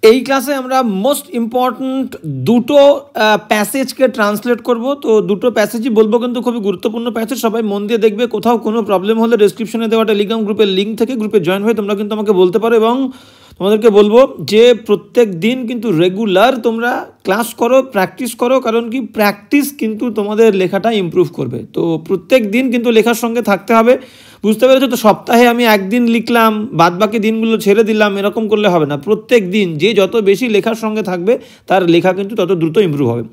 এই ক্লাসে আমরা মোস্ট ইম্পর্ট্যান্ট দুটো প্যাসেজকে ট্রান্সলেট করব। তো দুটো প্যাসেজই বলবো, কিন্তু খুবই গুরুত্বপূর্ণ প্যাসেজ, সবাই মন দিয়ে দেখবে। কোথাও কোনো প্রবলেম হলে ডেসক্রিপশনে দেওয়া টেলিগ্রাম গ্রুপের লিঙ্ক থেকে গ্রুপে জয়েন হয়ে তোমরা কিন্তু আমাকে বলতে পারো। এবং তোমাদেরকে বলবো যে প্রত্যেক দিন কিন্তু রেগুলার তোমরা ক্লাস করো, প্র্যাকটিস করো, কারণ কি প্র্যাকটিস কিন্তু তোমাদের লেখাটা ইমপ্রুভ করবে। তো প্রত্যেক দিন কিন্তু লেখার সঙ্গে থাকতে হবে, বুঝতে পেরেছো? তো সপ্তাহে আমি একদিন লিখলাম, বাদ বাকি দিনগুলো ছেড়ে দিলাম, এরকম করলে হবে না। প্রত্যেক দিন যে যত বেশি লেখার সঙ্গে থাকবে তার লেখা কিন্তু তত দ্রুত ইমপ্রুভ হবে।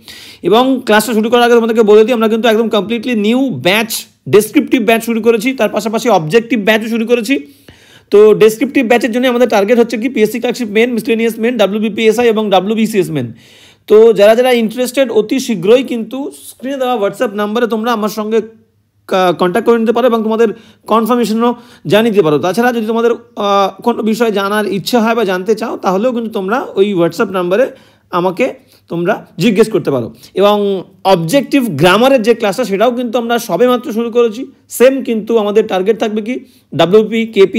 এবং ক্লাসটা শুরু করার আগে তোমাদেরকে বলে দিই, আমরা কিন্তু একদম completely new batch, descriptive batch শুরু করেছি, তার পাশাপাশি অবজেক্টিভ ব্যাচও শুরু করেছি। তো ডেসক্রিপটিভ ব্যাচের জন্য আমাদের টার্গেট হচ্ছে কি PSC clerkship main, miscellaneous main, WBPSI এবং WBCS মেন। তো যারা যারা ইন্টারেস্টেড অতি শীঘ্রই কিন্তু স্ক্রিনে দেওয়া হোয়াটসঅ্যাপ নাম্বারে তোমরা আমার সঙ্গে কন্ট্যাক্ট করে নিতে পারো এবং তোমাদের কনফার্মেশনও জানিয়ে দিতে পারো। তাছাড়া যদি তোমাদের কোনো বিষয় জানার ইচ্ছা হয় বা জানতে চাও, তাহলেও কিন্তু তোমরা ওই হোয়াটসঅ্যাপ নাম্বারে আমাকে তোমরা জিজ্ঞেস করতে পারো। এবং অবজেক্টিভ গ্রামারের যে ক্লাসটা, সেটাও কিন্তু আমরা সবেমাত্র শুরু করেছি। সেম কিন্তু আমাদের টার্গেট থাকবে কি WP, KP,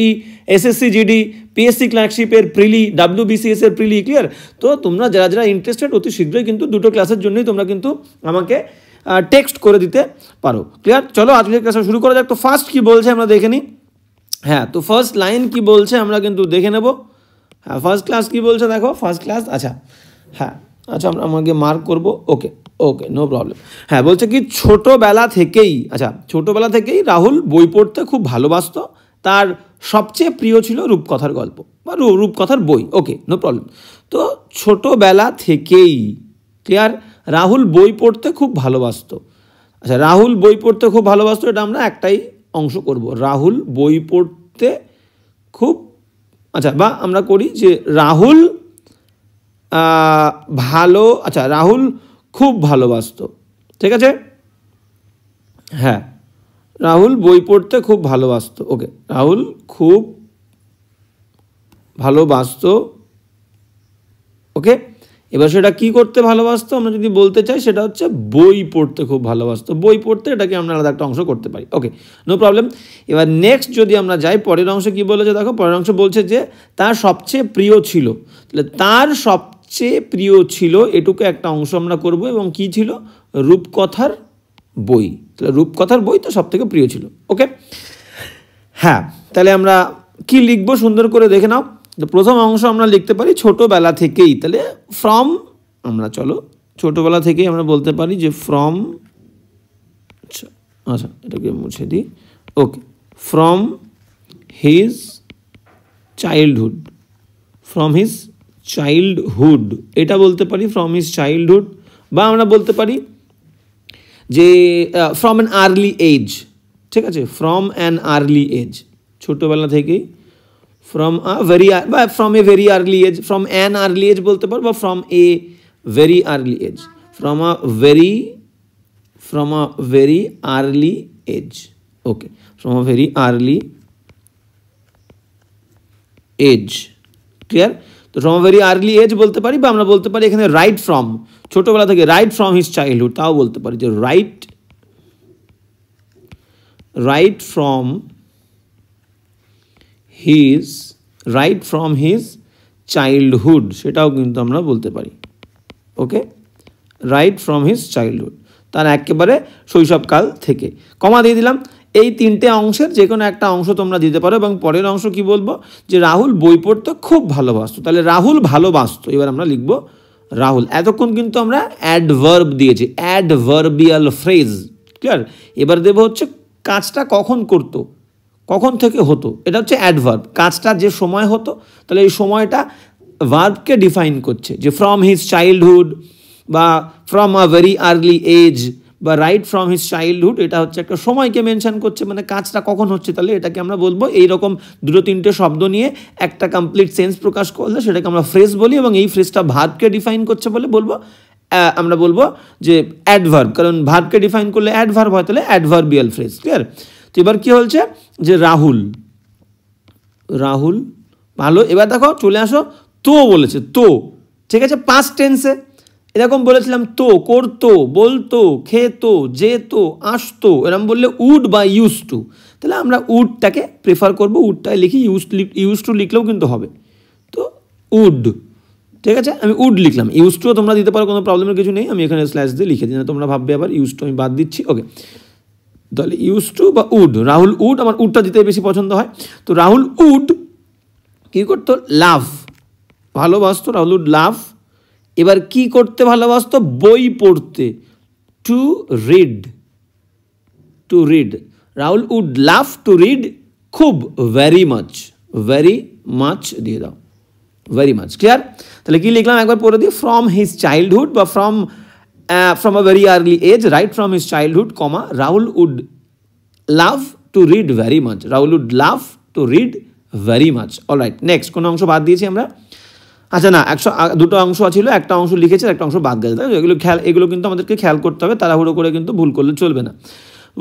SSC GD, PSC ক্লার্কশিপের প্রিলি, WBCS এর প্রিলি, ক্লিয়ার? তো তোমরা যারা যারা ইন্টারেস্টেড অতি শীঘ্রই কিন্তু দুটো ক্লাসের জন্যই তোমরা কিন্তু আমাকে টেক্সট করে দিতে পারো, ক্লিয়ার? চলো আজকের ক্লাসটা শুরু করা যাক। তো ফার্স্ট কি বলছে আমরা দেখে নিই। হ্যাঁ, তো ফার্স্ট লাইন কি বলছে আমরা কিন্তু দেখে নেব। হ্যাঁ, ফার্স্ট ক্লাস কি বলছে দেখো, ফার্স্ট ক্লাস। আচ্ছা, হ্যাঁ, আচ্ছা, আমরা আমাকে মার্ক করব। ওকে ওকে, নো প্রবলেম। হ্যাঁ, বলছে কি ছোটোবেলা থেকেই, আচ্ছা, ছোটোবেলা থেকেই রাহুল বই পড়তে খুব ভালোবাসত। তার সবচেয়ে প্রিয় ছিল রূপকথার গল্প বা রূপকথার বই। ওকে, নো প্রবলেম। তো ছোটোবেলা থেকেই, ক্লিয়ার, রাহুল বই পড়তে খুব ভালোবাসত। আচ্ছা, রাহুল বই পড়তে খুব ভালোবাসত, এটা আমরা একটাই অংশ করব, রাহুল বই পড়তে খুব, আচ্ছা, বা আমরা করি যে রাহুল ভালো, আচ্ছা, রাহুল খুব ভালোবাসত, ঠিক আছে? হ্যাঁ, রাহুল বই পড়তে খুব ভালোবাসত। ওকে, রাহুল খুব ভালোবাসত। ওকে, এবার সেটা কি করতে ভালোবাসতো আমরা যদি বলতে চাই, সেটা হচ্ছে বই পড়তে খুব ভালোবাসতো। বই পড়তে, এটাকে আমরা আলাদা একটা অংশ করতে পারি। ওকে, নো প্রবলেম। এবার নেক্সট যদি আমরা যাই, পরের অংশে কি বলেছে দেখো, পরের অংশ বলছে যে তার সবচেয়ে প্রিয় ছিল। তাহলে তার সবচেয়ে প্রিয় ছিল, এটুকু একটা অংশ আমরা করব। এবং কি ছিল? রূপকথার বই। তাহলে রূপকথার বই তো সব থেকে প্রিয় ছিল। ওকে, হ্যাঁ, তাহলে আমরা কি লিখবো সুন্দর করে দেখে নাও। প্রথম অংশ আমরা লিখতে পারি ছোটোবেলা থেকেই। তাহলে ফ্রম, আমরা চলো ছোটোবেলা থেকেই আমরা বলতে পারি যে ফ্রম, আচ্ছা, এটাকে মুছে দিই। Okay, from his childhood, from his childhood, এটা বলতে পারি, ফ্রম হিজ চাইল্ডহুড। বা আমরা বলতে পারি যে ফ্রম অ্যান আর্লি এজ, ঠিক আছে? ফ্রম অ্যান আর্লি এজ, ছোটোবেলা থেকেই, ফ্রম আ ভেরি, বা from a very early age, from an early age বলতে পারো, বা from a very early age, from a very early age. Okay, from a very early age, clear? তো from a very early age বলতে পারি, বা আমরা বলতে পারি এখানে রাইট ফ্রম, ছোটোবেলা থেকে, রাইট ফ্রম হিজ চাইল্ডহুড, তাও বলতে পারি যে রাইট ফ্রম হিজ চাইল্ডহুড, সেটাও কিন্তু আমরা বলতে পারি। ওকে, রাইট ফ্রম হিজ চাইল্ডহুড, তার একেবারে শৈশবকাল থেকে। কমা দিয়ে দিলাম। এই তিনটে অংশের যে কোনো একটা অংশ তোমরা দিতে পারো। এবং পরের অংশ কি বলবো, যে রাহুল বই পড়তে খুব ভালোবাসত। তাহলে রাহুল ভালোবাসত, এবার আমরা লিখবো রাহুল। এতক্ষণ কিন্তু আমরা অ্যাডভার্ব দিয়েছি, অ্যাডভার্বিয়াল ফ্রেজ, ক্লিয়ার? এবার দেবো হচ্ছে কাজটা কখন করতো, কখন থেকে হতো, এটা হচ্ছে অ্যাডভার্ব। কাজটা যে সময় হতো, তাহলে এই সময়টা ভার্বকে ডিফাইন করছে, যে ফ্রম হিজ চাইল্ডহুড, বা from a very early age, বা রাইট ফ্রম হিজ চাইল্ডহুড, এটা হচ্ছে একটা সময়কে মেনশন করছে, মানে কাজটা কখন হচ্ছে। তাহলে এটাকে আমরা বলবো, এইরকম দুটো তিনটে শব্দ নিয়ে একটা কমপ্লিট সেন্স প্রকাশ করলে সেটাকে আমরা ফ্রেজ বলি। এবং এই ফ্রেজটা ভার্বকে ডিফাইন করছে বলে বলবো, আমরা বলবো যে অ্যাডভার্ব, কারণ ভার্বকে ডিফাইন করলে অ্যাডভার্ব হয়, তাহলে অ্যাডভার্বিয়াল ফ্রেজ, ক্লিয়ার? তো এবার কি হচ্ছে, যে রাহুল ভালো। এবার দেখো চলে আসো, তো বলেছে, তো, ঠিক আছে, পাস্ট টেন্সে এরকম বলেছিলাম, তো করতো, বলতো, খেতো, যেতো, আসতো, এরকম বললে উড বা ইউজ টু। তাহলে আমরা উডটাকে প্রেফার করবো, উডটাই লিখি, ইউজ টু লিখলেও কিন্তু হবে। তো উড, ঠিক আছে, আমি উড লিখলাম। ইউজ টুও তোমরা দিতে পারো, কোনো প্রবলেমের কিছু নেই, আমি এখানে স্ল্যাশ দিয়ে লিখে দিই না, তোমরা ভাববে আবার ইউজ টু আমি বাদ দিচ্ছি। ওকে, তাহলে ইউজ টু বা উড, রাহুল উড, আমার উডটা দিতে বেশি পছন্দ হয়। তো রাহুল উড কী করতো, লাভ, ভালোবাসতো, রাহুল উড লাভ। এবার কি করতে ভালোবাসতো, বই পড়তে, to read, to read. Rahul would love to read, খুব, ভেরি মাচ দিয়ে দাও, ভেরি মাচ। ক্লিয়ার? তাহলে কি লিখলাম একবার পড়ে দিই, ফ্রম হিজ চাইল্ডহুড বা from a very early age, right from his childhood, comma, Rahul would love to read very much, Rahul would love to read very much. Alright, next কোন অংশ বাদ দিয়েছি আমরা? আচ্ছা না, দুটো অংশ ছিল, একটা অংশ লিখেছে, একটা অংশ বাদ গেছে। এগুলো কিন্তু আমাদেরকে খেয়াল করতে হবে, তাড়াহুড়ো করে কিন্তু ভুল করলে চলবে না।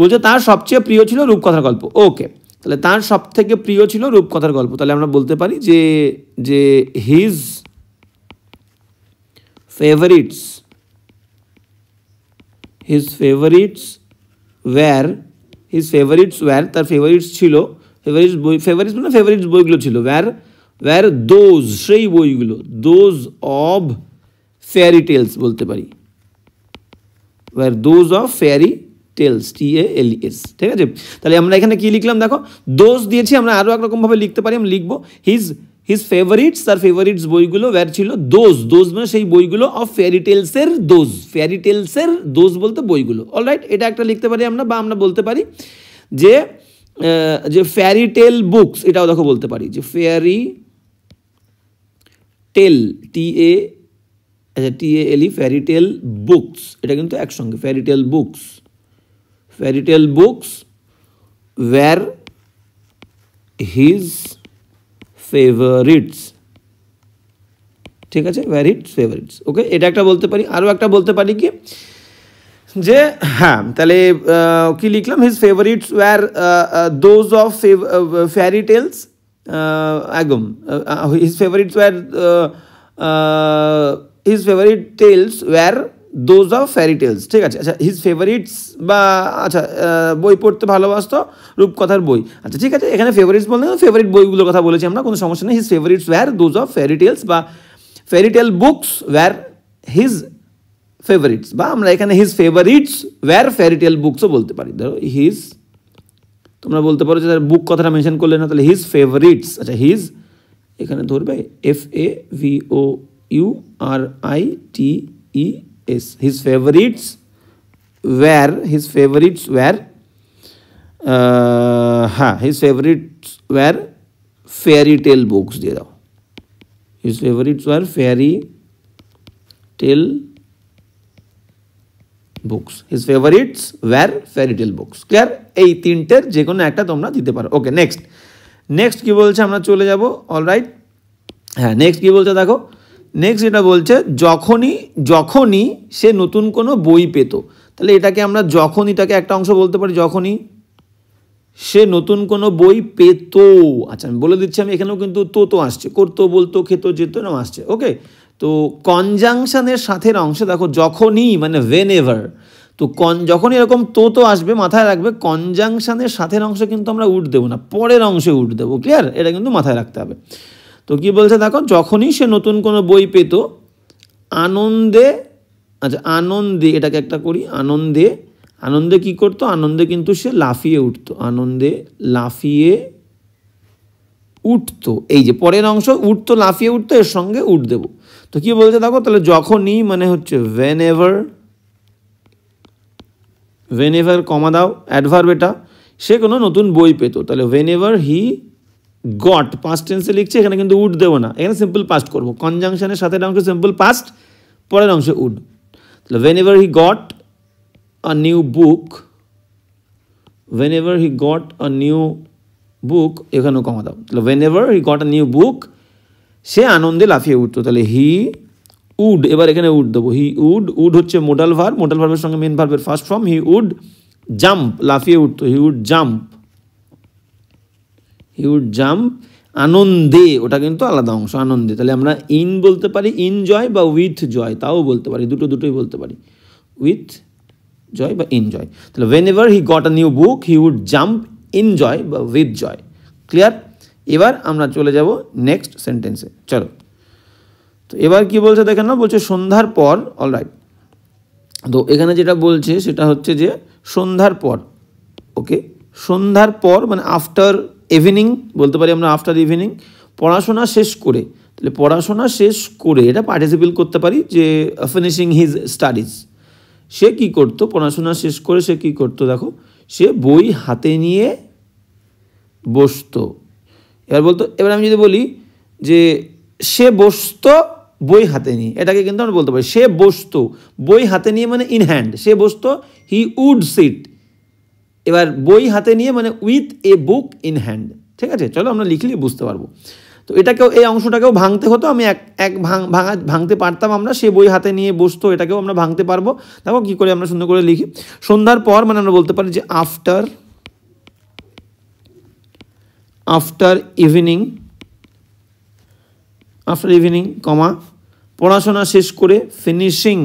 বলছে তার সবচেয়ে প্রিয় ছিল রূপকথার গল্প। ওকে, তাহলে তার সব থেকে প্রিয় ছিল রূপকথার গল্প, তাহলে আমরা বলতে পারি যে হিজ ফেভারিটস ওয়্যার, তার ফেভারিটস ছিল, ফেভারিটস বইগুলো ছিল, ওয়্যার দোজ, সেই বইগুলো, দোজ অব ফেয়ারি টেলস বলতে পারি, were those of fairy tales, TALES। ঠিক আছে, তাহলে আমরা এখানে কি লিখলাম দেখো, দোজ দিয়েছি, আমরা আরও একরকমভাবে লিখতে পারি, আমরা লিখবো হিজ ফেভারিটস, তার ফেভারিটস বইগুলো, ওয়্যার ছিল দোজ মানে সেই বইগুলো, অফ ফেয়ারি টেলসের দোজ বলতে বইগুলো। অলরাইট, এটা একটা লিখতে পারি আমরা, বা আমরা বলতে পারি যে ফেয়ারি টেল বুকস, এটাও দেখো বলতে পারি যে fairy tale, TALE, fairy tale books, এটা কিন্তু একসঙ্গে, fairy tale books were his favourites. ঠিক আছে, ওয়্যার হিজ ফেভারিটস। ওকে, এটা একটা বলতে পারি। আরও একটা বলতে পারি কি, যে হ্যাঁ, তাহলে কি লিখলাম, his favourites were those of fairy tales, একদম, his favourite tales were those of fairy tales. ঠিক আছে, আচ্ছা, হিজ ফেভারিটস বা আচ্ছা, বই পড়তে ভালোবাসতো, রূপকথার বই। আচ্ছা ঠিক আছে, এখানে ফেভারিটস বলতে ফেভারিট বইগুলোর কথা বলেছি আমরা, কোনো সমস্যা নেই। His favourites were those of fairy tales বা fairy tale books were his favourites, বা আমরা এখানে his favourites were fairy tale বুকসও বলতে পারি। ধরো হিজ, তোমরা বলতে পারো যে বুক কথাটা মেনশন করলে না, তাহলে হিজ ফেভারিটস, আচ্ছা হিজ এখানে ধরবে FAVOURITES, হিজ ফেভারিটস ওয়্যার হ্যাঁ, his favourites were fairy tale books দিয়ে দাও, his favourites were fairy tale books, his favourites were fairy tale books. Clear? এই তিনটের যে কোনো একটা তোমরা দিতে পারো। ওকে, নেক্সট কি বলছে, আমরা চলে যাব। অলরাইট, হ্যাঁ, নেক্সট কি বলছে দেখো, নেক্সট এটা বলছে যখনই সে নতুন কোনো বই পেত, তাহলে এটাকে আমরা যখনইটাকে একটা অংশ বলতে পারি, যখনই সে নতুন কোনো বই পেত। আচ্ছা, আমি বলে দিচ্ছি, আমি এখানেও কিন্তু তো আসছে, করতো, বলতো, খেত, যেত, নাম আসছে। ওকে, তো কনজাংশনের সাথের অংশে দেখো, যখনই মানে ওয়েন এভার, তো যখনই এরকম তো আসবে, মাথায় রাখবে কনজাংশনের সাথের অংশে কিন্তু আমরা উড দেবো না, পরের অংশে উড দেবো। ক্লিয়ার? এটা কিন্তু মাথায় রাখতে হবে। তো কি বলছে দেখো, যখনই সে নতুন কোনো বই পেত, আনন্দে, আচ্ছা আনন্দে, এটাকে একটা করি, আনন্দে কি করতো, আনন্দে কিন্তু সে লাফিয়ে উঠতো, আনন্দে লাফিয়ে উঠতো। এই যে পরের অংশ, উঠতো, লাফিয়ে উঠতো, এর সঙ্গে উঠ দেব। তো কি বলছে দেখো, তাহলে যখনই মানে হচ্ছে ওয়েন এভার কমা দাও, অ্যাডভার্ব এটা, সে কোনো নতুন বই পেত, তাহলে whenever he got, past টেন্সে লিখছে, এখানে কিন্তু উড দেবো না, এখানে সিম্পল পাস্ট করবো। কনজাংশনের সাথে অংশ সিম্পল পাস্ট, পরের অংশে উড। তাহলে whenever he got a new book, এখানেও কমা দাও। তাহলে whenever he got a new book, সে আনন্দে লাফিয়ে উঠতো, তাহলে হি উড, এবার এখানে উড দেবো, হি উড হচ্ছে মোডাল ভার্বের সঙ্গে মেন ভার্বের first form. He would jump, লাফিয়ে উঠতো, হি উড জাম্প, আনন্দে, ওটা কিন্তু আলাদা অংশ, আনন্দে। তাহলে আমরা ইন বলতে পারি, ইন জয় বা উইথ জয়, তাও বলতে পারি, দুটোই বলতে পারি, উইথ জয় বা ইন জয়। তাহলে whenever he got a new book, he would jump in joy বা উইথ জয়। ক্লিয়ার? এবার আমরা চলে যাব নেক্সট সেন্টেন্সে। চলো, তো এবার কি বলছে দেখেন না, বলছে সন্ধ্যার পর। অলরাইট, তো এখানে যেটা বলছে সেটা হচ্ছে যে সন্ধ্যার পর। ওকে, সন্ধ্যার পর মানে আফটার ইভিনিং বলতে পারি আমরা, আফটার ইভিনিং পড়াশোনা শেষ করে। তাহলে পড়াশোনা শেষ করে এটা পার্টিসিপেট করতে পারি যে ফিনিশিং হিজ স্টাডিজ। সে কি করতো, পড়াশোনা শেষ করে সে কি করতো, দেখো সে বই হাতে নিয়ে বসতো। এবার আমি যদি বলি যে সে বসতো বই হাতে নিয়ে, এটাকে কিন্তু আমরা বলতে পারি সে বসতো বই হাতে নিয়ে মানে ইন হ্যান্ড, সে বসতো হি উড সিট। এবার বই হাতে নিয়ে মানে with a book in hand. ঠিক আছে, চলো আমরা লিখলে বুঝতে পারবো। তো এটাকেও, এই অংশটাকেও ভাঙতে হতো, আমি এক ভাঙতে পারতাম আমরা, সে বই হাতে নিয়ে বসতো, এটাকেও আমরা ভাঙতে পারবো। দেখো কী করে আমরা সুন্দর করে লিখি। সন্ধ্যার পর মানে আমরা বলতে পারি যে আফটার ইভিনিং কমা পড়াশোনা শেষ করে ফিনিশিং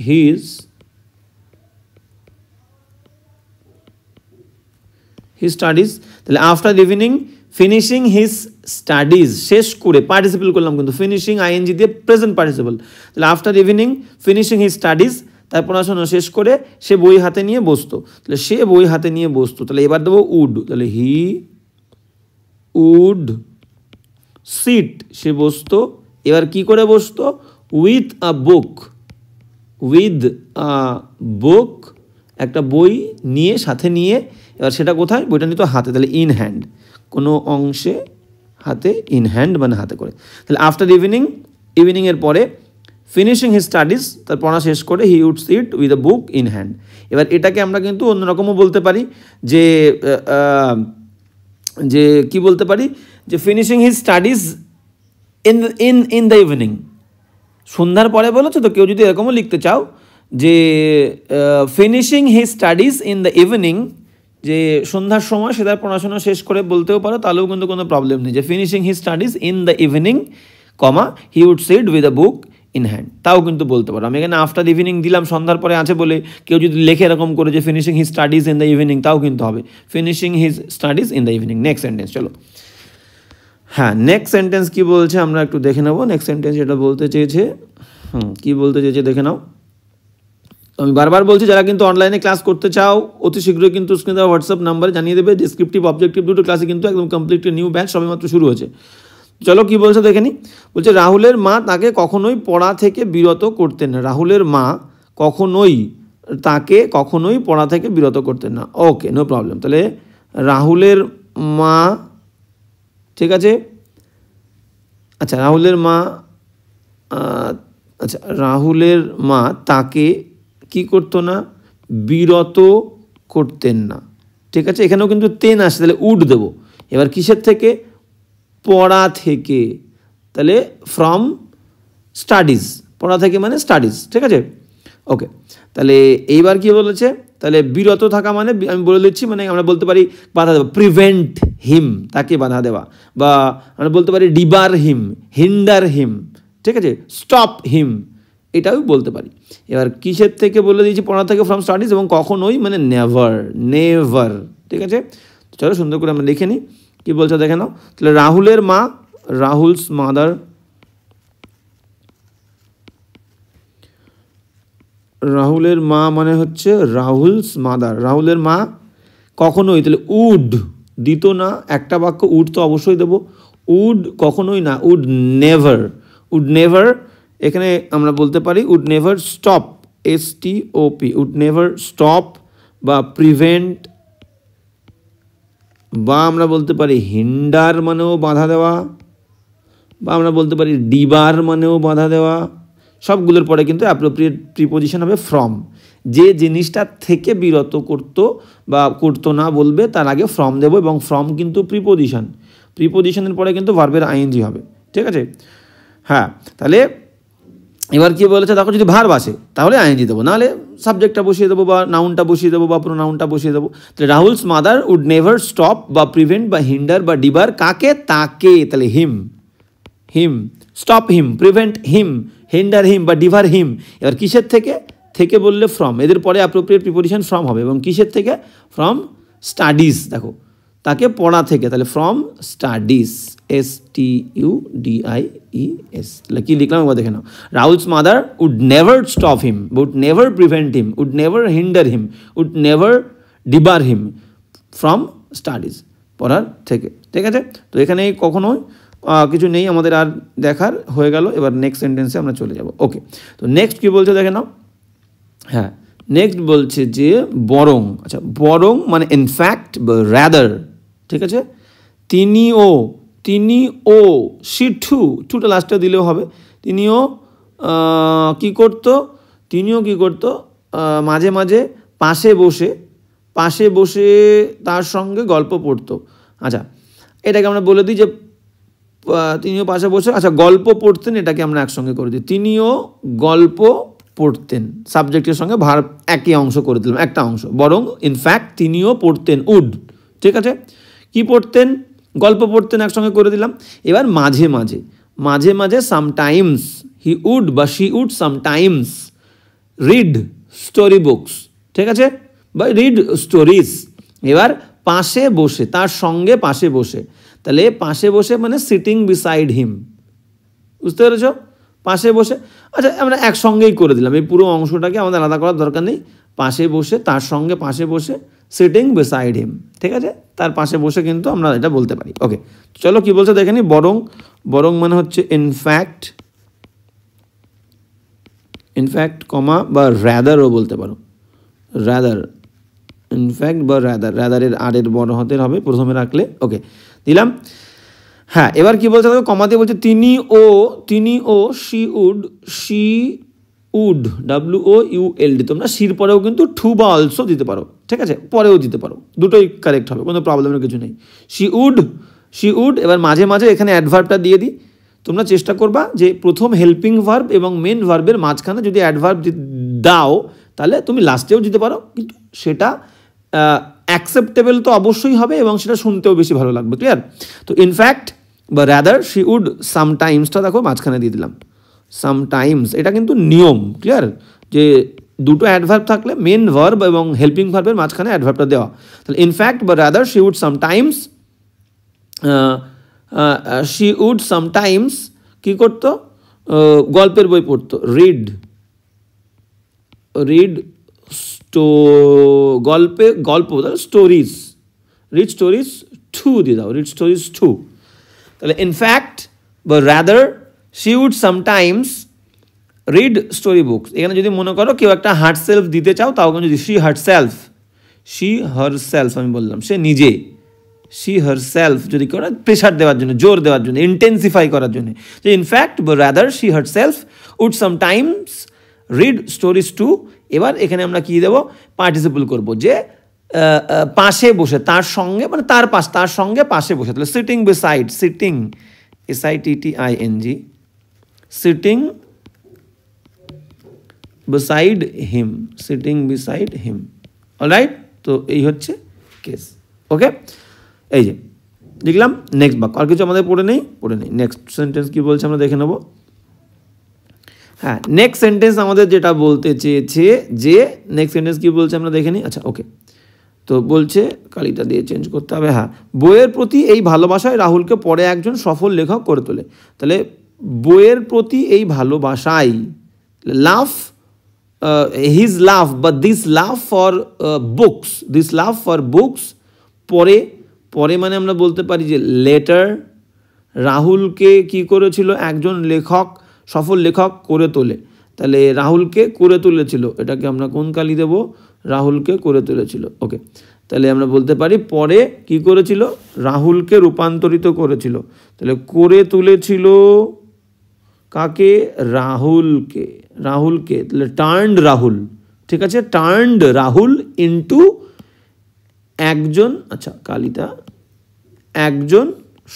হিজ স্টাডিজ। তাহলে after evening finishing his studies, শেষ করে পার্টিসিপেল করলাম কিন্তু, ফিনিশিং আইএনজি দিয়ে প্রেজেন্ট পার্টিসিপল। তাহলে after evening finishing his studies, তার পড়াশোনা শেষ করে সে বই হাতে নিয়ে বসতো। তাহলে সে বই হাতে নিয়ে বসতো, তাহলে এবার দেবো উড। তাহলে হি উড সিট, সে বসতো। এবার কি করে বসতো, উইথ আ বুক, একটা বই নিয়ে, সাথে নিয়ে। এবার সেটা কোথায়, বইটা নিত হাতে, তাহলে ইন হ্যান্ড, কোনো অংশে হাতে, ইন হ্যান্ড মানে হাতে করে। তাহলে আফটার ইভিনিংয়ের পরে ফিনিশিং হিজ স্টাডিজ, তার পড়া শেষ করে he would sit with a book in hand. এবার এটাকে আমরা কিন্তু অন্যরকমও বলতে পারি যে কি বলতে পারি, যে finishing his studies in the evening. সন্ধ্যার পরে বলেছো তো, কেউ যদি এরকমও লিখতে চাও যে finishing his studies in the evening, যে সন্ধ্যার সময় সে তার পড়াশোনা শেষ করে বলতেও পারো, তাহলেও কিন্তু কোনো প্রবলেম নেই। যে finishing his studies in the evening comma he would sit with a book in hand, তাও কিন্তু বলতে পারো। আমি এখানে আফটার ইভিনিং দিলাম, সন্ধ্যার পরে আছে বলে, কেউ যদি লেখে এরকম করে যে finishing his studies in the evening, তাও কিন্তু হবে finishing his studies in the evening. Next sentence, চলো। হ্যাঁ, নেক্সট সেন্টেন্স কি বলছে আমরা একটু দেখে নেবো। নেক্সট সেন্টেন্স যেটা বলতে চেয়েছে, কি বলতে চেয়েছে দেখে নাও। আমি বারবার বলছি, যারা কিন্তু অনলাইনে ক্লাস করতে চাও অতি শীঘ্রই কিন্তু স্ক্রিনে দেওয়া হোয়াটসঅ্যাপ নাম্বারে জানিয়ে দেবে। ডিসক্রিপটিভ, অবজেক্টিভ দুটো ক্লাসে কিন্তু একদম কমপ্লিট নিউ ব্যাচ সবেমাত্র শুরু হয়েছে। চলো কি বলছে দেখে নি। বলছে রাহুলের মা তাকে কখনোই পড়া থেকে বিরত করতেন না। রাহুলের মা তাকে কখনোই পড়া থেকে বিরত করতেন না। ওকে, নো প্রবলেম। তাহলে রাহুলের মা, ঠিক আছে, আচ্ছা রাহুলের মা তাকে কি করতো না, বিরত করতেন না। ঠিক আছে, এখানেও কিন্তু তেন আসে, তাহলে উড দেবো। এবার কিসের থেকে, পড়া থেকে, তাহলে ফ্রম স্টাডিজ, পড়া থেকে মানে স্টাডিজ। ঠিক আছে, ওকে। তাহলে এইবার কি বলেছে, তাহলে বিরত থাকা মানে আমি বলে দিচ্ছি, মানে আমরা বলতে পারি বাধা দেওয়া, প্রিভেন্ট হিম, তাকে বাধা দেওয়া, বা আমরা বলতে পারি ডিবার হিম, হিন্ডার হিম। ঠিক আছে, স্টপ হিম, এটাও বলতে পারি। এবার কিসের থেকে বলে দিয়েছি, পড়া থেকে ফ্রম স্টাডিজ, এবং কখনোই মানে নেভার। ঠিক আছে, চলো সুন্দর করে আমরা লিখে নিই কী বলছে দেখে নাও। তাহলে রাহুলের মা, রাহুলস মাদার, রাহুলের মা মানে হচ্ছে রাহুলস মাদার, রাহুলের মা কখনোই, তাহলে উড দিত না, একটা বাক্য উড তো অবশ্যই দেবো, উড কখনোই না, উড নেভার, এখানে আমরা বলতে পারি would never stop, STOP, would never stop বা প্রিভেন্ট, বা আমরা বলতে পারি হিন্ডার মানেও বাধা দেওয়া, বা আমরা বলতে পারি ডিবার মানেও বাধা দেওয়া। সবগুলোর পরে কিন্তু অ্যাপ্রোপ্রিয়েট প্রিপোজিশন হবে ফ্রম। যে জিনিসটা থেকে বিরত করতো বা করতো না বলবে, তার আগে ফ্রম দেবো, এবং ফ্রম কিন্তু প্রিপোজিশনের পরে কিন্তু ভার্বের ING হবে। ঠিক আছে, হ্যাঁ। তাহলে এবার কি বলেছে দেখো, যদি ভার্ব আসে তাহলে ING দেবো, নাহলে সাবজেক্টটা বসিয়ে দেবো, বা নাউনটা বসিয়ে দেবো, বা প্রোনাউনটা বসিয়ে দেবো। তাহলে Rahul's mother would never stop বা প্রিভেন্ট বা হিন্ডার বা ডিবার, কাকে, তাকে, তাহলে him, stop him, prevent him, hinder him বা ডিভার হিম। এবার কিসের থেকে বললে ফ্রম, এদের পরে অ্যাপ্রোপ্রিয়েট প্রিপোজিশন ফ্রম হবে, এবং কিসের থেকে, ফ্রম স্টাডিজ, দেখো তাকে পড়া থেকে, তাহলে ফ্রম স্টাডিজ, STUDIES, তাহলে কি লিখলাম একবার দেখে নাও। Rahul's mother would never stop him, would never prevent him, would never hinder him, would never debar him from studies, পড়ার থেকে। ঠিক আছে, তো এখানে কখনোই কিছু নেই আমাদের আর দেখার, হয়ে গেল। এবার নেক্সট সেন্টেন্সে আমরা চলে যাব। ওকে, তো নেক্সট কী বলছে দেখে নাও। হ্যাঁ, নেক্সট বলছে যে বরং, আচ্ছা বরং মানে ইনফ্যাক্ট বা রাদার, ঠিক আছে। তিনিও সি টুটা লাস্টে দিলেও হবে। তিনিও কি করতো মাঝে মাঝে পাশে বসে তার সঙ্গে গল্প পড়তো। আচ্ছা, এটাকে আমরা বলে দিই যে তিনিও পাশে বসে, আচ্ছা গল্প পড়তেন, এটাকে আমরা একসঙ্গে করে দিই। তিনিও গল্প পড়তেন, সাবজেক্টের সঙ্গে ভার্ব একই অংশ করে দিলাম, একটা অংশ। বরং ইনফ্যাক্ট তিনিও পড়তেন, উড, ঠিক আছে। কি পড়তেন? গল্প পড়তেন, একসঙ্গে করে দিলাম। এবার মাঝে মাঝে সামটাইমস হি উড বা she would sometimes read story books, ঠিক আছে, বা রিড স্টোরিজ। এবার পাশে বসে, তার সঙ্গে পাশে বসে, তাহলে পাশে বসে মানে সিটিং বিসাইড হিম, বুঝতে পেরেছ? পাশে বসে, আচ্ছা আমরা একসঙ্গেই করে দিলাম, এই পুরো অংশটাকে আমাদের আলাদা করার দরকার নেই। পাশে বসে, তার সঙ্গে পাশে বসে, সিটিং বিসাইড হিম, ঠিক আছে, তার পাশে বসে কিন্তু আমরা এটা বলতে পারি। ওকে, চলো কি বলছে দেখে নি। বরং মানে হচ্ছে ইনফ্যাক্ট কমা বা র্যাদারও বলতে পারো, র্যাদার, ইনফ্যাক্ট বা র্যাদারের আরের বড় হাতের হবে প্রথমে রাখলে। ওকে, দিলাম। হ্যাঁ, এবার কি বলছে দেখো, কমাতে বলছে তিনিও শি উড WOULD, তোমরা শির পরেও কিন্তু টু বা অলসো দিতে পারো, ঠিক আছে, পরেও দিতে পারো, দুটোই কারেক্ট হবে, কোনো প্রবলেমের কিছু নেই। She would. এবার মাঝে মাঝে এখানে অ্যাডভার্বটা দিয়ে দিই। তোমরা চেষ্টা করবা যে প্রথম হেল্পিং ভার্ব এবং মেন ভার্বের মাঝখানে যদি অ্যাডভার্ব দাও, তাহলে তুমি লাস্টেও দিতে পারো, কিন্তু সেটা অ্যাকসেপ্টেবল তো অবশ্যই হবে এবং সেটা শুনতেও বেশি ভালো লাগবে। ক্লিয়ার? তো ইনফ্যাক্ট বা রাদার শি উড সামটাইমসটা দেখো মাঝখানে দিয়ে দিলাম, সামটাইমস, এটা কিন্তু নিয়ম। ক্লিয়ার? যে দুটো অ্যাডভার্ব থাকলে মেন ভার্ব এবং হেল্পিং ভার্বের মাঝখানে অ্যাডভার্বটা দেওয়া। তাহলে ইনফ্যাক্ট বা rather she would sometimes, she would sometimes কী করতো? গল্পের বই পড়তো, রিড গল্প স্টোরিজ, রিড স্টোরিজ টু দিয়ে দাও, রিড স্টোরিজ টু। তাহলে ইনফ্যাক্ট বা rather she would sometimes read story books. এখানে যদি মনে করো কেউ একটা হার্ট সেলফ দিতে চাও, তাও কিন্তু যদি শি হার সেলফ আমি বললাম, সে নিজে, শি হার সেলফ যদি করে প্রেশার দেওয়ার জন্য, জোর দেওয়ার জন্য, ইন্টেন্সিফাই করার জন্য, যে ইনফ্যাক্ট বা rather she herself would sometimes read stories too. এবার এখানে আমরা কি দেবো? পার্টিসিপল করব, যে পাশে বসে, তার সঙ্গে মানে তার সঙ্গে পাশে বসে। তাহলে sitting beside, sitting SITTING, sitting beside হিম, অলরাইট? তো এই হচ্ছে কেস। ওকে, এই যে লিখলাম। নেক্সট বাক্য, আর কিছু আমাদের পড়ে নেই। নেক্সট সেন্টেন্স কি বলছে আমরা দেখে নেব। হ্যাঁ, নেক্সট সেন্টেন্স আমাদের যেটা বলতে চেয়েছে, যে নেক্সট সেন্টেন্স কি বলছে আমরা দেখে নিই। আচ্ছা, ওকে, তো বলছে কালিটা দিয়ে চেঞ্জ করতে হবে। হ্যাঁ, বইয়ের প্রতি এই ভালোবাসায় রাহুলকে পরে একজন সফল লেখক করে তোলে। তাহলে বইয়ের প্রতি এই ভালোবাসায়, লাভ, হিজ লাভ বা দিস লাভ ফর বুকস, পরে মানে আমরা বলতে পারি যে লেটার, রাহুলকে কি করেছিল? একজন সফল লেখক করে তোলে। তাহলে রাহুলকে করে তুলেছিল, এটাকে আমরা কোন কালি দেব? রাহুলকে করে তুলেছিল। ওকে, তাহলে আমরা বলতে পারি পরে কি করেছিল? রাহুলকে রূপান্তরিত করেছিল। তাহলে করে তুলেছিল কাকে? রাহুলকে। তাহলে টার্নড রাহুল, ঠিক আছে, টার্নড রাহুল ইনটু একজন, আচ্ছা কালিটা, একজন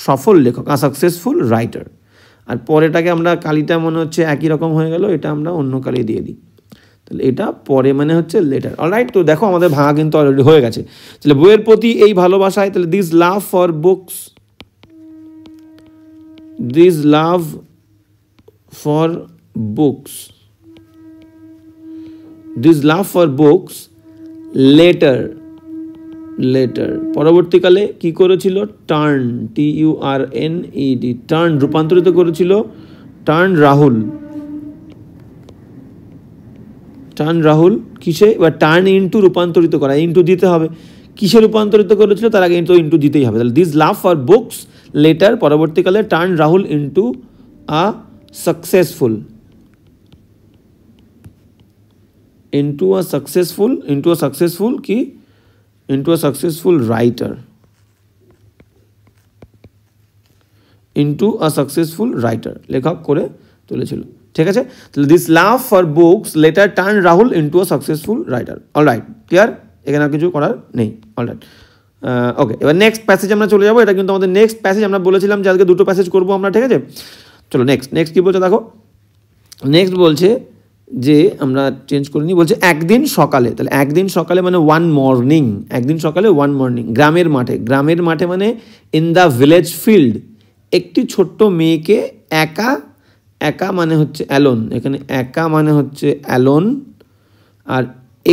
সফল লেখক, সাকসেসফুল রাইটার। আর পরেটাকে আমরা, কালিটা মনে হচ্ছে একই রকম হয়ে গেল, এটা আমরা অন্য কালি দিয়ে দিই। তাহলে এটা পরে মানে হচ্ছে লেটার। অলরাইট, তো দেখো আমাদের ভাঙা কিন্তু অলরেডি হয়ে গেছে। তাহলে বইয়ের প্রতি এই ভালোবাসায়, তাহলে this love for books letter letter পরবর্তীকালে কি করেছিল, টার্ন, TURNED, টার্ন রূপান্তরিত করেছিল, টার্ন রাহুল, টার্ন রাহুল কিসে, বা টার্ন ইনটু রূপান্তরিত করা, ইনটু দিতে হবে, কিসে রূপান্তরিত করেছিল তার আগে ইনটু দিতেই হবে, তাহলে this love for books later পরবর্তীকালে turn Rahul into a successful, into a successful কি, into a successful writer, into a successful writer লেখক করে তুলেছিল, ঠিক আছে। তাহলে this love for books letter turn Rahul into a successful writer. Alright, clear, এখানে আর কিছু করার নেই। অলরাইট, ওকে, এবার নেক্সট প্যাসেজ আমরা চলে যাবো। এটা কিন্তু আমাদের নেক্সট প্যাসেজ, আমরা বলেছিলাম যে আজকে দুটো প্যাসেজ করবো আমরা, ঠিক আছে। চলো নেক্সট কি বলছে দেখো। নেক্সট বলছে যে আমরা চেঞ্জ করে নিই, বলছে একদিন সকালে, তাহলে একদিন সকালে মানে ওয়ান মর্নিং, একদিন সকালে ওয়ান মর্নিং, গ্রামের মাঠে মানে ইন দ্য ভিলেজ ফিল্ড, একটি ছোট্ট মেয়েকে একা মানে হচ্ছে অ্যালোন, এখানে একা মানে হচ্ছে অ্যালোন, আর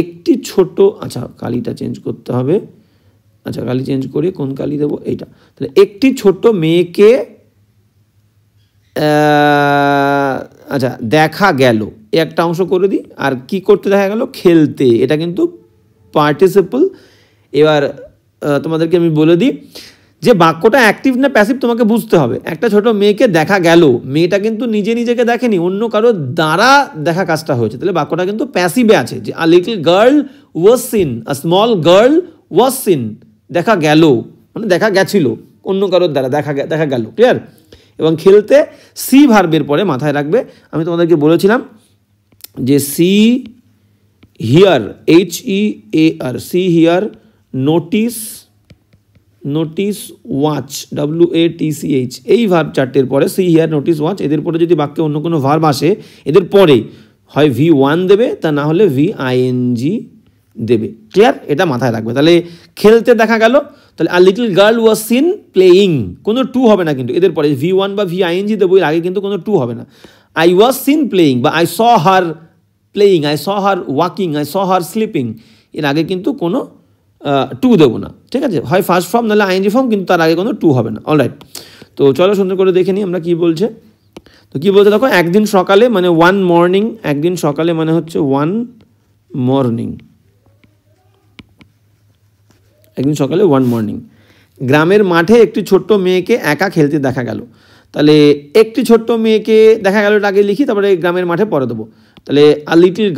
একটি ছোট, আচ্ছা কালিটা চেঞ্জ করতে হবে, আচ্ছা কালি চেঞ্জ করে কোন কালি দেবো, এইটা, তাহলে একটি ছোট্ট মেয়েকে আচ্ছা দেখা গেল, একটা অংশ করে দিই, আর কি করতে দেখা গেল, খেলতে, এটা কিন্তু পার্টিসিপল। এবার তোমাদেরকে আমি বলে দিই যে বাক্যটা অ্যাক্টিভ না প্যাসিভ তোমাকে বুঝতে হবে। একটা ছোট মেয়েকে দেখা গেল, মেয়েটা কিন্তু নিজেকে দেখেনি, অন্য কারো দ্বারা দেখা কাজটা হয়েছে, তাহলে বাক্যটা কিন্তু প্যাসিভে আছে, যে আ little girl was scene, a small girl was scene, দেখা গেল মানে দেখা গেছিল, অন্য কারোর দ্বারা দেখা গেল, ক্লিয়ার। এবং খেলতে সি ভার্বের পরে মাথায় রাখবে, আমি তোমাদেরকে বলেছিলাম যে C here, HEAR, C here, notice watch, WATCH, এই ভার্ব চারটের পরে সি হিয়ার, নোটিস ওয়াচ, এদের পরে যদি বাক্যে অন্য কোনো ভার্ব আসে এদের পরে হয় V1 দেবে, তা না হলে VING দেবে, ক্লিয়ার, এটা মাথায় রাখবে। তাহলে খেলতে দেখা গেল, তাহলে আ little girl was seen playing, কোনো টু হবে না কিন্তু এদের পরে, V1 বা VING দেবো, এর আগে কিন্তু কোনো টু হবে না। আই ওয়াজ সিন প্লেয়িং বা I saw her playing, I saw her walking, I saw her sleeping, এর আগে কিন্তু কোনো টু দেবো না, ঠিক আছে, হয় ফার্স্ট ফর্ম নাহলে ING ফর্ম, কিন্তু তার আগে কোনো টু হবে না। অলরাইট, তো চলো সুন্দর করে দেখে নিই আমরা কী বলছে। তো কী বলছে দেখো, একদিন সকালে মানে ওয়ান মর্নিং, একদিন সকালে মানে হচ্ছে ওয়ান মর্নিং, একদিন সকালে ওয়ান মর্নিং, গ্রামের মাঠে একটি ছোট্ট মেয়েকে একা খেলতে দেখা গেল, তাহলে একটি ছোট্ট মেয়েকে দেখা গেল, আগে লিখি, তারপরে গ্রামের মাঠে পরে দেবো। তাহলে আ লিটল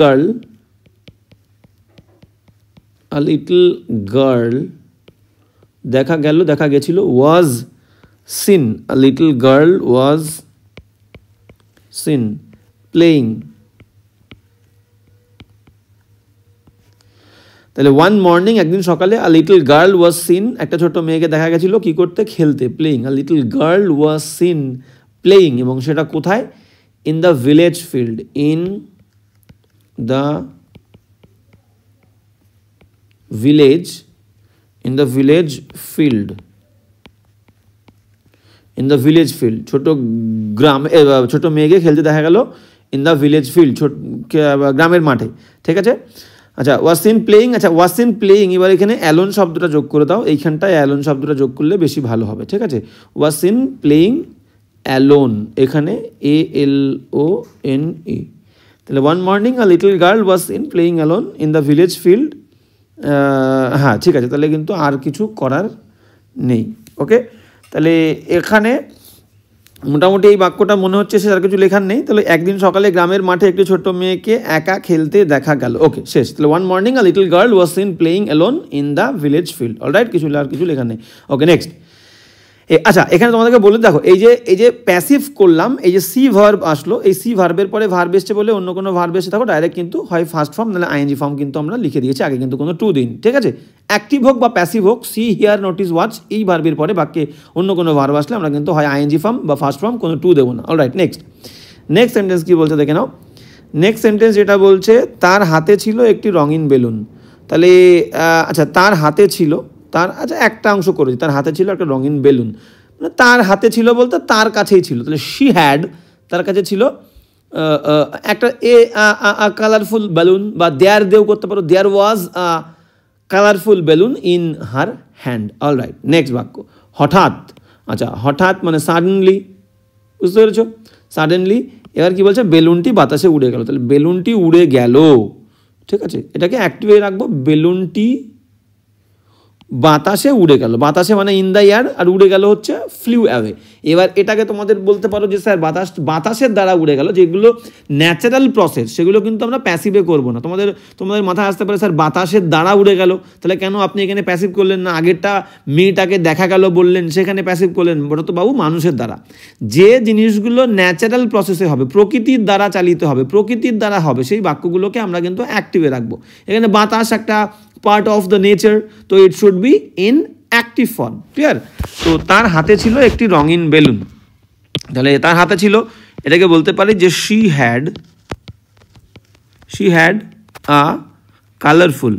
গার্ল দেখা গেল, দেখা গেছিল, was seen, a little girl was seen playing, তাহলে ওয়ান মর্নিং একদিন সকালে, আ লিটল গার্ল ওয়াজ সিন, একটা ছোট্ট মেয়েকে দেখা গেছিল কি করতে, খেলতে, playing, a little girl was seen playing, এবং সেটা কোথায়, in the village field, in the village field, ছোট ছোট মেয়েকে খেলতে দেখা গেল ইন দ্য ভিলেজ ফিল্ড, গ্রামের মাঠে, ঠিক আছে। আচ্ছা ওয়াজ সিন প্লেয়িং, আচ্ছা ওয়াজ সিন প্লেয়িং, এবার এখানে অ্যালোন শব্দটা যোগ করে দাও, এইখানটায় অ্যালোন শব্দটা যোগ করলে বেশি ভালো হবে, ঠিক আছে। ওয়াজ সিন প্লেয়িং অ্যালোন, এখানে ALONE, তাহলে one morning a little girl was seen playing alone in the village field, হ্যাঁ ঠিক আছে, তাহলে কিন্তু আর কিছু করার নেই। ওকে, তাহলে এখানে মোটামুটি এই বাক্যটা মনে হচ্ছে সে আর কিছু লেখার নেই। তাহলে একদিন সকালে গ্রামের মাঠে একটি ছোট্ট মেয়েকে একা খেলতে দেখা গেল, ওকে শেষ। তাহলে one morning a little girl was seen playing alone in the village field, alright, আর কিছু লেখার নেই। ওকে নেক্সট, আচ্ছা এখানে তোমাদেরকে বলে দেখো, এই যে প্যাসিভ করলাম, এই যে সি ভার্ব আসলো, এই সি ভার্বের পরে ভার্ব এসছে বলে অন্য কোনো ভার্ব এসে থাকো ডাইরেক্ট কিন্তু হয় ফার্স্ট ফর্ম নাহলে ING ফর্ম কিন্তু আমরা লিখে দিয়েছি, আগে কিন্তু কোনো টু দিন, ঠিক আছে। অ্যাক্টিভ হোক বা প্যাসিভ হোক, সি হিয়ার নোটিস ওয়াচ, এই ভার্বের পরে বাক্যে অন্য কোনো ভার্ব আসলে আমরা কিন্তু হয় ING ফর্ম বা ফার্স্ট ফর্ম, কোনো টু দেবো না। অলরাইট, নেক্সট সেন্টেন্স কী বলছে দেখে নাও। নেক্সট সেন্টেন্স যেটা বলছে, তার হাতে ছিল একটি রঙিন বেলুন, তাহলে আচ্ছা তার হাতে ছিল, আচ্ছা একটা অংশ করেছি, তার হাতে ছিল একটা রঙিন বেলুন, মানে তার হাতে ছিল বলতে তার কাছেই ছিল, তাহলে শি হ্যাড, তার কাছে ছিল একটা কালারফুল বেলুন, বা দেয়ার দেও করতে পারো, there was colourful balloon in her hand. All right, next বাক্য হঠাৎ। আচ্ছা, হঠাৎ মানে সাডেনলি, বুঝতে পেরেছো? সাডেনলি। এবার কি বলছে? বেলুনটি বাতাসে উড়ে গেল। তাহলে বেলুনটি উড়ে গেল, ঠিক আছে, এটাকে অ্যাক্টিভে রাখবো। বেলুনটি বাতাসে উড়ে গেল, বাতাসে মানে ইন দ্য এয়ার, আর উড়ে গেল হচ্ছে ফ্লিউ অ্যাওয়ে। এবার এটাকে তোমাদের বলতে পারো যে স্যার বাতাসের দ্বারা উড়ে গেল, যেগুলো ন্যাচারাল প্রসেস সেগুলো কিন্তু আমরা প্যাসিভে করবো না। তোমাদের মাথায় আসতে পারে স্যার বাতাসের দ্বারা উড়ে গেল, তাহলে কেন আপনি এখানে প্যাসিভ করলেন না? আগেরটা মেয়েটাকে দেখা গেল বললেন, সেখানে প্যাসিভ করলেন। বলো তো বাবু, মানুষের দ্বারা যে জিনিসগুলো ন্যাচারাল প্রসেসে হবে, প্রকৃতির দ্বারা চালিত হবে, প্রকৃতির দ্বারা হবে, সেই বাক্যগুলোকে আমরা কিন্তু অ্যাক্টিভে রাখবো। এখানে বাতাস একটা পার্ট অফ দ্য নেচার, তো it should be in active form. Clear? তো তার হাতে ছিল একটি রঙিন বেলুন, তাহলে তার হাতে ছিল, এটাকে বলতে পারি যে she had a colourful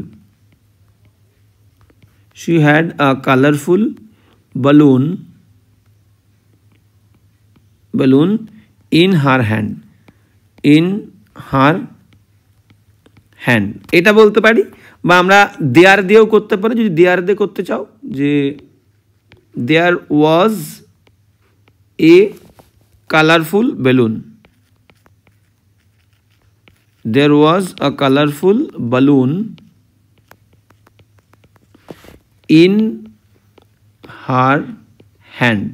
balloon in her hand, এটা বলতে পারি। বা আমরা দেয়ার দিয়েও করতে পারি, যদি দেয়ার দিয়ে করতে চাও, যে there was a colourful balloon, there was a colorful balloon in her hand,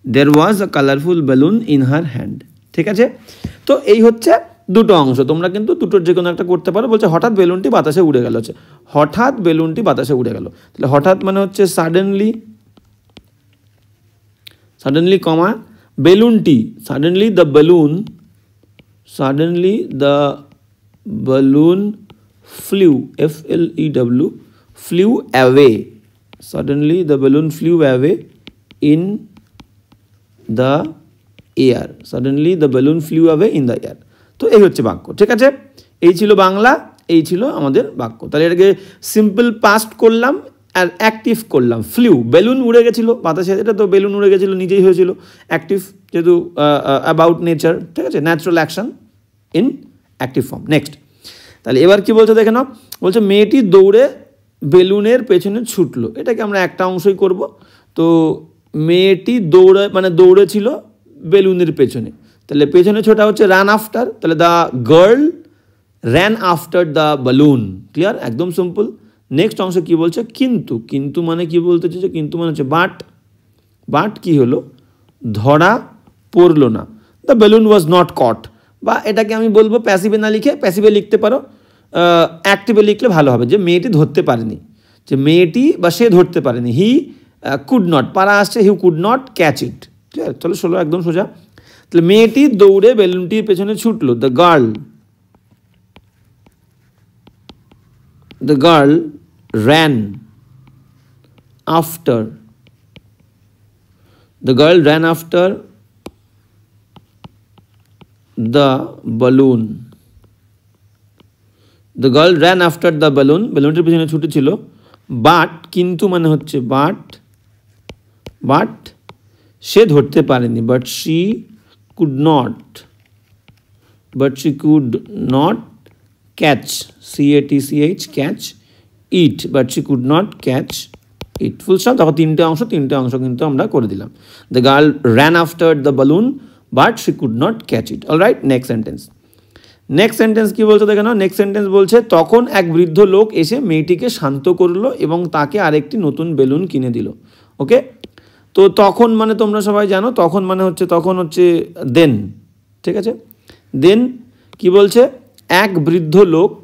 there was a colorful balloon in her hand। ঠিক আছে? তো এই হচ্ছে দুটো অংশ, তোমরা কিন্তু দুটোর যে কোনো একটা করতে পারো। বলছে হঠাৎ বেলুনটি বাতাসে উড়ে গেল, হচ্ছে হঠাৎ বেলুনটি বাতাসে উড়ে গেল। তাহলে হঠাৎ মানে হচ্ছে সাডেনলি কমা বেলুনটি, suddenly the balloon flew, flew away, suddenly the balloon flew away in the air, তো এই হচ্ছে বাক্য। ঠিক আছে, এই ছিল বাংলা, এই ছিল আমাদের বাক্য। তাহলে এটাকে সিম্পল পাস্ট করলাম আর অ্যাক্টিভ করলাম। ফ্লিউ, বেলুন উড়ে গেছিলো বাতাসে, এটা তো বেলুন উড়ে গেছিলো, নিজেই হয়েছিল। অ্যাক্টিভ যেহেতু অ্যাবাউট নেচার, ঠিক আছে, natural action in active form. Next, তাহলে এবার কি বলছে দেখে নাও। বলছে মেয়েটি দৌড়ে বেলুনের পেছনে ছুটলো, এটাকে আমরা একটা অংশই করব। তো মেয়েটি দৌড়েছিল বেলুনের পেছনে, তাহলে পেছনে ছোটা হচ্ছে রান আফটার, তাহলে the girl ran after the balloon. Clear? একদম সিম্পল। নেক্সট অংশ কি বলছে? কিন্তু মানে কি বলতে চাইছে? কিন্তু মানে হচ্ছে বাট কি হলো? ধরা পড়লো না। দ্য বেলুন ওয়াজ নট কট। বা এটাকে আমি বলবো প্যাসিভে না লিখে প্যাসিভে লিখতে পারো, অ্যাক্টিভে লিখলে ভালো হবে, যে মেয়েটি ধরতে পারেনি, যে মেয়েটি বা সে ধরতে পারেনি। হি কুড নট, পারা আসছে, হি কুড নট ক্যাচ ইট। ঠিক আছে, চলো ষোলো একদম সোজা। তাহলে মেয়েটি দৌড়ে বেলুনটির পেছনে ছুটলো। The girl ran after the balloon, বেলুনটির পেছনে ছুটেছিল। বাট, কিন্তু মানে হচ্ছে বাট সে ধরতে পারেনি, but she could not catch, catch it, but she could not catch it, full stop। তখন তিনটে অংশ কিন্তু আমরা করে দিলাম। The girl ran after the balloon but she could not catch it। all right, next sentence কি বলছে দেখো না। নেক্সট সেন্টেন্স বলছে তখন এক বৃদ্ধ লোক এসে মেয়েটিকে শান্ত করলো এবং তাকে আরেকটি নতুন বেলুন কিনে দিল। ওকে, তো তখন মানে তোমরা সবাই জানো, তখন হচ্ছে দেন। ঠিক আছে, দেন কি বলছে? এক বৃদ্ধ লোক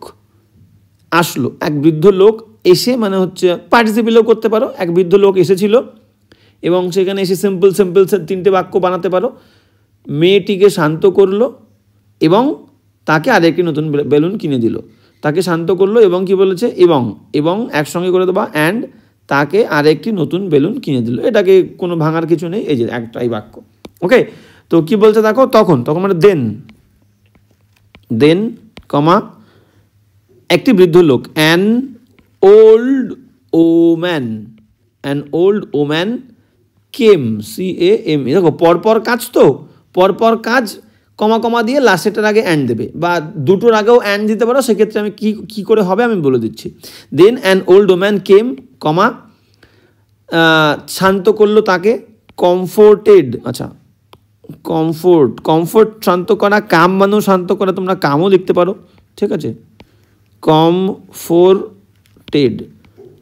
আসলো, এক বৃদ্ধ লোক এসে মানে হচ্ছে পার্টিসিপেটও করতে পারো। এক বৃদ্ধ লোক এসেছিল এবং সেখানে এসে সিম্পল তিনটে বাক্য বানাতে পারো। মেয়েটিকে শান্ত করলো এবং তাকে আরেকটি নতুন বেলুন কিনে দিল। তাকে শান্ত করলো এবং কি বলেছে? এবং একসঙ্গে করে দেবা, অ্যান্ড তাকে আরেকটি নতুন বেলুন কিনে দিল। এটাকে কোনো ভাঙার কিছু নেই, এই যে একটাই বাক্য। ওকে, তো কি বলছে দেখো, তখন মানে দেন কমা একটি বৃদ্ধ লোক, an old woman came, CAME। দেখো পরপর কাজ, তো পরপর কাজ কমা কমা দিয়ে লাস্টের আগে অ্যান্ড দেবে, বা দুটোর আগেও অ্যান্ড দিতে পারো, সেক্ষেত্রে আমি কী করে হবে আমি বলে দিচ্ছি। দেন অ্যান ওল্ড ওম্যান কেম, কমা, শান্ত করলো তাকে, কমফোর্টেড, আচ্ছা কমফোর্ট শান্ত করা, কাম মানেও শান্ত করা, তোমরা কামও লিখতে পারো, ঠিক আছে।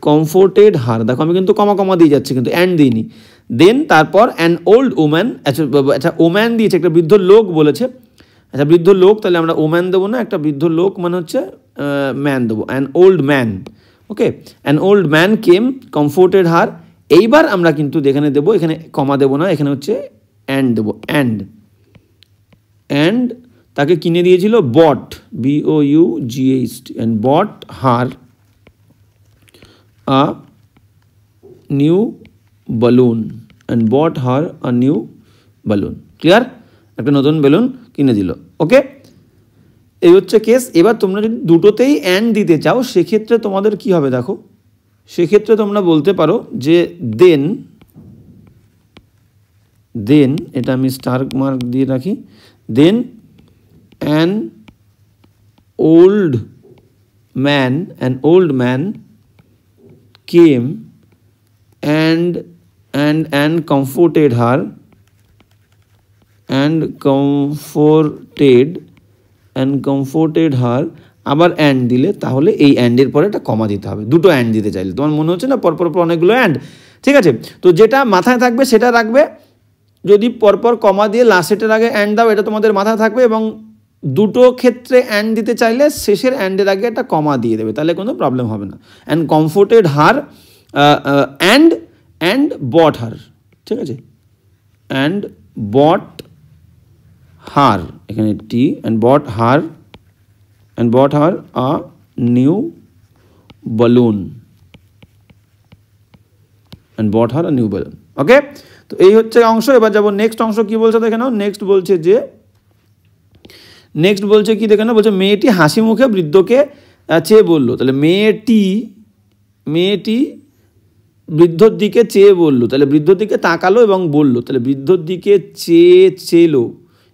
কমফোর্টেড হার, দেখো আমি কিন্তু কমা কমা দিয়ে যাচ্ছি কিন্তু অ্যান্ড দিইনি। দেন তারপর অ্যান ওল্ড ওম্যান, আচ্ছা ওম্যান দিয়েছে, একটা বৃদ্ধ লোক বলেছে, আচ্ছা বৃদ্ধ লোক, তাহলে আমরা ওম্যান দেবো না, একটা বৃদ্ধ লোক মানে হচ্ছে ম্যান দেবো, an old man, okay. An old man came, comforted her. এইবার আমরা কিন্তু এখানে দেবো, এখানে কমা দেবো না, এখানে হচ্ছে অ্যান্ড দেবো, অ্যান্ড তাকে কিনে দিয়েছিল bought, BOUGHT, and bought her a new balloon, and bought her a new balloon, clear, একটা নতুন বেলুন কিনে দিল, ওকে। এই হচ্ছে কেস। এবার তোমরা যদি দুটোতেই অ্যান্ড দিতে চাও সেক্ষেত্রে তোমাদের কি হবে দেখো, সেক্ষেত্রে তোমরা বলতে পারো যে দেন এটা আমি স্টার মার্ক দিয়ে রাখি, then an old man came and comforted her, আবার অ্যান্ড দিলে তাহলে এই অ্যান্ডের পরে একটা কমা দিতে হবে, দুটো অ্যান্ড দিতে চাইলে। তোমার মনে হচ্ছে না পরপর অনেকগুলো অ্যান্ড, ঠিক আছে। তো যেটা মাথায় থাকবে সেটা রাখবে, যদি পরপর কমা দিয়ে লাস্টের আগে অ্যান্ড দাও এটা তোমাদের মাথায় থাকবে, এবং দুটো ক্ষেত্রে অ্যান্ড দিতে চাইলে শেষের অ্যান্ডের আগে একটা কমা দিয়ে দেবে, তাহলে কোনো প্রবলেম হবে না। And comforted her and bought her, ঠিক আছে, অ্যান্ড বট হার, এখানে টি, and bought her a new balloon, okay. তো এই হচ্ছে অংশ। এবার যাবো নেক্সট অংশ, কি বলছে দেখে নাও। নেক্সট বলছে কি দেখে নাও, বলছে মেয়েটি হাসি মুখে বৃদ্ধকে চেয়ে বলল, তাহলে মেয়েটি বৃদ্ধর দিকে চেয়ে বললো, তাহলে বৃদ্ধর দিকে তাকালো এবং বললো, তাহলে বৃদ্ধর দিকে চেলো,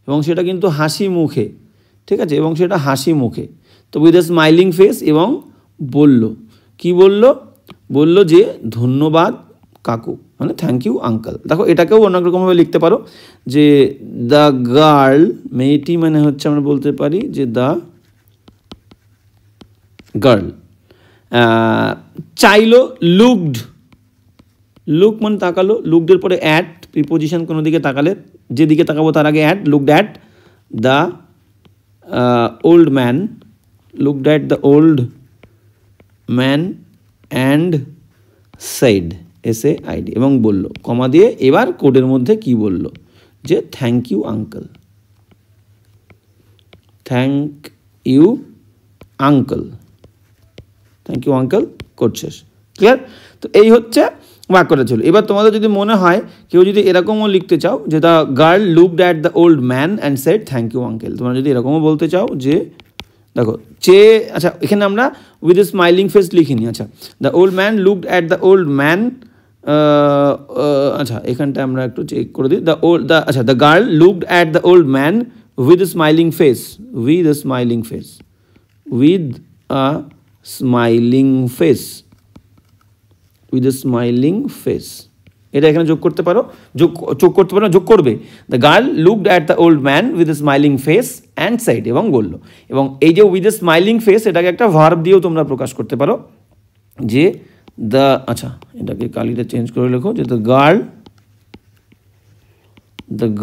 এবং সেটা কিন্তু হাসি মুখে, ঠিক আছে, এবং সেটা হাসি মুখে, তো উইথ এ স্মাইলিং ফেস, এবং বলল, কি বললো যে ধন্যবাদ কাকু, মানে থ্যাংক ইউ আঙ্কেল। দেখো এটাকেও অনেক রকমভাবে লিখতে পারো, যে দ্য গার্ল, মেয়েটি মানে হচ্ছে আমরা বলতে পারি যে দ্য গার্ল চাইলো, লুক মানে তাকালো, লুকডের পরে অ্যাট, প্রিপোজিশন কোনো দিকে তাকালে যেদিকে তাকাবো তার আগে at, looked at the old man, and said, SAID, এবং বলল, কমা দিয়ে এবার কোডের মধ্যে কি বলল, যে থ্যাংক ইউ আঙ্কেল, কোড শেষ, ক্লিয়ার। তো এই হচ্ছে বাক্যটা ছিল। এবার তোমাদের যদি মনে হয় কেউ যদি এরকমও লিখতে চাও যে the girl looked at the old man and said thank you uncle, তোমরা যদি এরকমও বলতে চাও যে দেখো আচ্ছা এখানে আমরা উইথ এ স্মাইলিং ফেস লিখিনি, আচ্ছা the old man looked at the old man, আচ্ছা এখানটা আমরা একটু চেক করে দিই, the girl looked at the old man with a smiling face, এটা এখানে যোগ করতে পারো, যোগ করবে, the girl looked at the old man with a smiling face and side, এবং বললো, এবং এই যে উইথ এ স্মাইলিং ফেস এটাকে একটা ভার্ব দিয়েও তোমরা প্রকাশ করতে পারো, যে আচ্ছা এটাকে কালিটা চেঞ্জ করে লেখো, যে the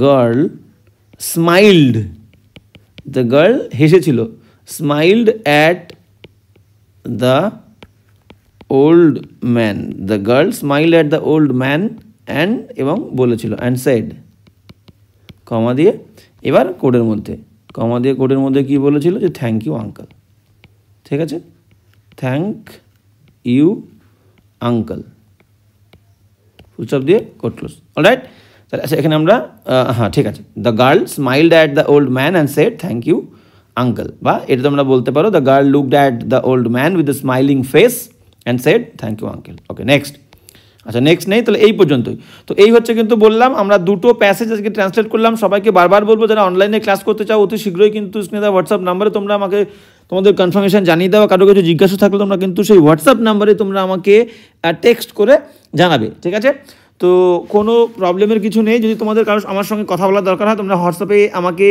girl smiled, the girl হেসেছিল, smiled at the old man, the girl smiled at the old man and, এবং বলেছিল অ্যান্ড সেড, কমা দিয়ে এবার কোডের মধ্যে কি বলেছিল, যে থ্যাংক ইউ আঙ্কেল, ঠিক আছে, thank you uncle, full stop দিয়ে কোড ক্লোজ, অলরাইট। তাহলে আচ্ছা এখানে আমরা হ্যাঁ ঠিক আছে, the girl smiled at the old man and said thank you uncle, বা এটা তোমরা বলতে পারো the girl looked at the old man with the smiling face and said thank you uncle, okay next, আচ্ছা নেক্সট নেই, তাহলে এই পর্যন্তই। তো এই হচ্ছে কিন্তু বললাম আমরা দুটো প্যাসেজ আজকে ট্রান্সলেট করলাম। সবাইকে বারবার বলবো যারা অনলাইনে ক্লাস করতে চাও অতি শীঘ্রই কিন্তু স্ক্রিনে হোয়াটসঅ্যাপ নাম্বারে তোমরা আমাকে তোমাদের কনফার্মেশন জানিয়ে দাও। কারো কিছু জিজ্ঞাসা থাকলে তোমরা কিন্তু সেই হোয়াটসঅ্যাপ নাম্বারে তোমরা আমাকে টেক্সট করে জানাবে, ঠিক আছে? তো কোনো প্রবলেমের কিছু নেই। যদি তোমাদের কারো আমার সঙ্গে কথা বলার দরকার হয় তোমরা হোয়াটসঅ্যাপে আমাকে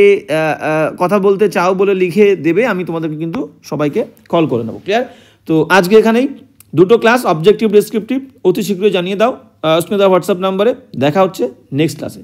কথা বলতে চাও বলে লিখে দেবে, আমি তোমাদেরকে কিন্তু সবাইকে কল করে নেবো। ক্লিয়ার? তো আজকে এখানেই দুটো ক্লাস অবজেক্টিভ ডেসক্রিপটিভ অতি শীঘ্রই জানিয়ে দাও স্ক্রিনে দেওয়া হোয়াটসঅ্যাপ নাম্বারে। দেখা হচ্ছে নেক্সট ক্লাসে।